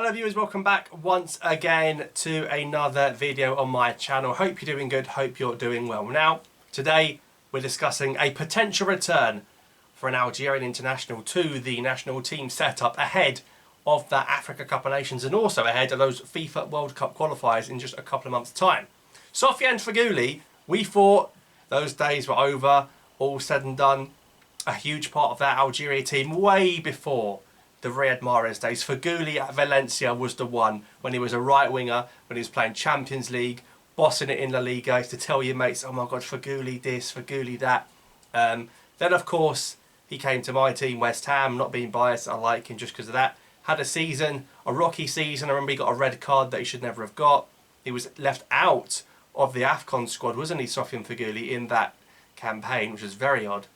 Hello viewers, welcome back once again to another video on my channel. Hope you're doing good, hope you're doing well. Now, today we're discussing a potential return for an Algerian international to the national team setup ahead of that Africa Cup of Nations and also ahead of those FIFA World Cup qualifiers in just a couple of months' time. Sofiane Feghouli, we thought those days were over, all said and done. A huge part of that Algeria team way before the Riyad Mahrez days. Feghouli at Valencia was the one when he was a right winger, when he was playing Champions League, bossing it in La Liga. He used to tell your mates, oh my God, Feghouli this, Feghouli that. Then of course he came to my team, West Ham, not being biased, I like him just because of that. Had a season, a rocky season. I remember he got a red card that he should never have got. He was left out of the AFCON squad, wasn't he, Sofiane Feghouli, in that campaign, which was very odd.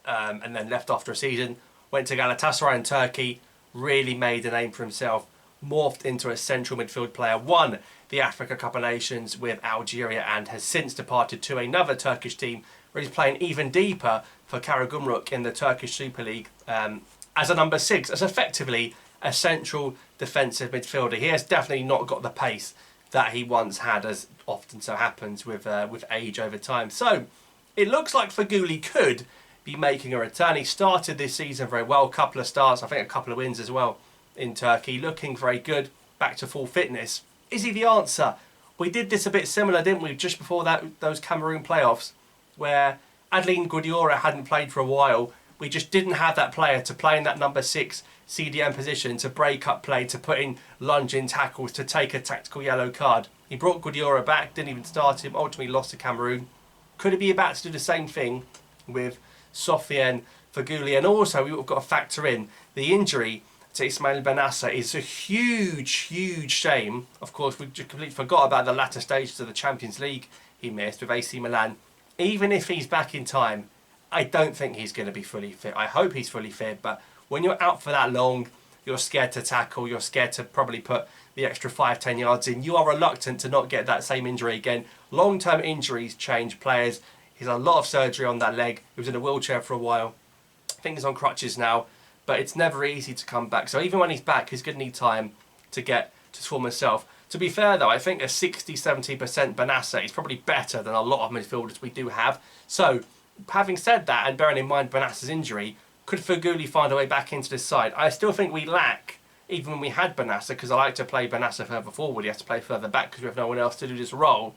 And then left after a season. Went to Galatasaray in Turkey, really made a name for himself, morphed into a central midfield player, won the Africa Cup of Nations with Algeria and has since departed to another Turkish team where he's playing even deeper for Karagümrük in the Turkish Super League as a number 6, as effectively a central defensive midfielder. He has definitely not got the pace that he once had, as often so happens with age over time. So it looks like Feghouli could be making a return. He started this season very well, a couple of starts, I think a couple of wins as well in Turkey, looking very good, back to full fitness. Is he the answer? We did this a bit similar, didn't we, just before those Cameroon playoffs, where Adlène Guedioura hadn't played for a while. We just didn't have that player to play in that number 6 CDM position, to break up play, to put in lunge-in tackles, to take a tactical yellow card. He brought Guedioura back, didn't even start him, ultimately lost to Cameroon. Could he be about to do the same thing with Sofiane Feghouli? And also we've got to factor in the injury to Ismail Bennacer. Is a huge shame. Of course, we just completely forgot about the latter stages of the Champions League he missed with AC Milan. Even if he's back in time, I don't think he's going to be fully fit. I hope he's fully fit, but when you're out for that long, you're scared to tackle, you're scared to probably put the extra 5-10 yards in. You are reluctant to not get that same injury again. Long-term injuries change players. He's had a lot of surgery on that leg. He was in a wheelchair for a while. I think he's on crutches now, but it's never easy to come back. So even when he's back, he's going to need time to get to form himself. To be fair though, I think a 60-70% Bennacer is probably better than a lot of midfielders we do have. So having said that, and bearing in mind Bennacer's injury, could Feghouli find a way back into this side? I still think we lack, even when we had Bennacer, because I like to play Bennacer further forward. He has to play further back because we have no one else to do this role.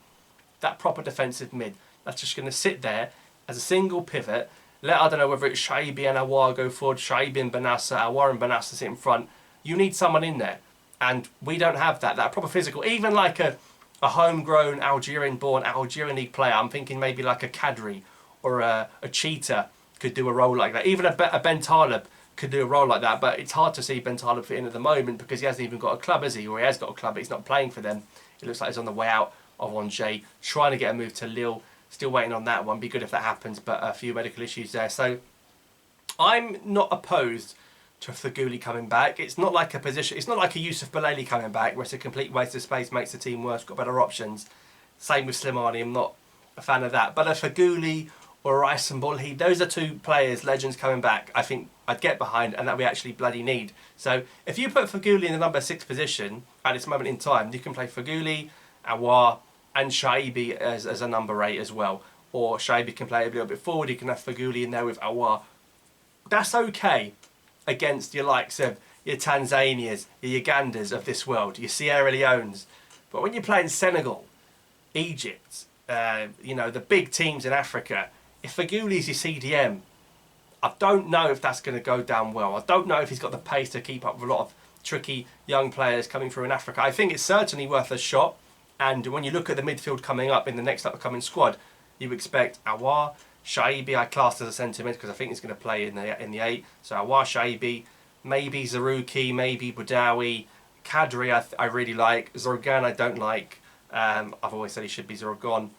That proper defensive mid that's just going to sit there as a single pivot. I don't know whether it's Shaibi and Aouar go forward, Shaibi and Bennacer, Aouar and Bennacer sit in front. You need someone in there. And we don't have that proper physical. Even like a homegrown Algerian-born Algerian League player, I'm thinking maybe like a Kadri or a Cheetah could do a role like that. Even a Ben Taleb could do a role like that. But it's hard to see Ben Taleb fit in at the moment because he hasn't even got a club, has he? Or he has got a club, but he's not playing for them. It looks like he's on the way out of Angers, trying to get a move to Lille. Still waiting on that one. Be good if that happens, but a few medical issues there. So I'm not opposed to Feghouli coming back. It's not like a position. It's not like a Youssouf Belaili coming back, where it's a complete waste of space, makes the team worse, got better options. Same with Slimani. I'm not a fan of that. But a Feghouli or a Raïs Mbolhi, those are two players, legends coming back. I think I'd get behind, and that we actually bloody need. So if you put Feghouli in the number 6 position at this moment in time, you can play Feghouli, Aouar, and Shaibi as a number 8 as well. Or Shaibi can play a little bit forward, you can have Feghouli in there with Aouar. That's okay against your likes of your Tanzanias, your Ugandas of this world, your Sierra Leones. But when you're playing Senegal, Egypt, the big teams in Africa, if Feghouli's your CDM, I don't know if that's going to go down well. I don't know if he's got the pace to keep up with a lot of tricky young players coming through in Africa. I think it's certainly worth a shot. And when you look at the midfield coming up in the next upcoming squad, you expect Aouar, Shaibi, I classed as a centre mid because I think he's going to play in the 8. So Aouar, Shaibi, maybe Zarouki, maybe Boudaoui, Kadri I really like, Zorgan I don't like. I've always said he should be Zorgan.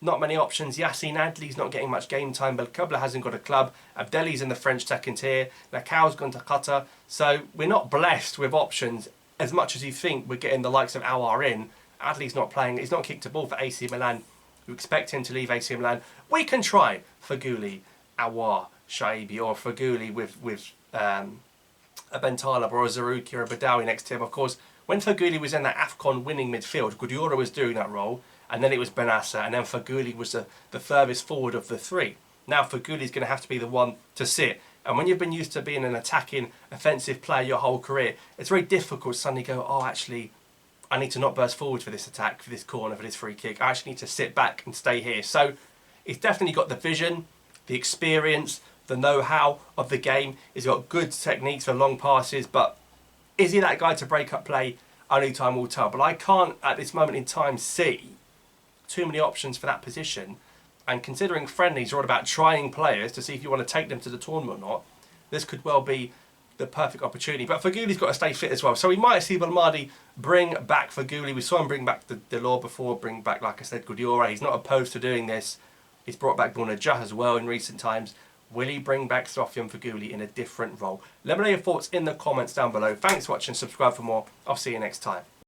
Not many options. Yassine Adli's not getting much game time. Belkabla hasn't got a club. Abdelli's in the French second tier. Nakau's gone to Qatar. So we're not blessed with options as much as you think we're getting the likes of Aouar in. Adli's not playing. He's not kicked a ball for AC Milan. We expect him to leave AC Milan. We can try Feghouli, Aouar, Shaibi, or Feghouli with a Bentaleb or a Zarouki or a Badawi next to him. Of course, when Feghouli was in that AFCON winning midfield, Gudiora was doing that role, and then it was Benassa, and then Feghouli was the furthest forward of the three. Now Feghouli is going to have to be the one to sit. And when you've been used to being an attacking, offensive player your whole career, it's very difficult to suddenly go, oh, actually, I need to not burst forward for this attack, for this corner, for this free kick. I actually need to sit back and stay here. So he's definitely got the vision, the experience, the know-how of the game. He's got good techniques for long passes, but is he that guy to break up play? Only time will tell. But I can't, at this moment in time, see too many options for that position. And considering friendlies are all about trying players to see if you want to take them to the tournament or not, this could well be the perfect opportunity. But Feghouli's got to stay fit as well. So we might see Belmadi bring back Feghouli. We saw him bring back the Delors before, bring back, like I said, Gudiora. He's not opposed to doing this. He's brought back Bounedjah as well in recent times. Will he bring back Sofiane Feghouli in a different role? Let me know your thoughts in the comments down below. Thanks for watching. Subscribe for more. I'll see you next time.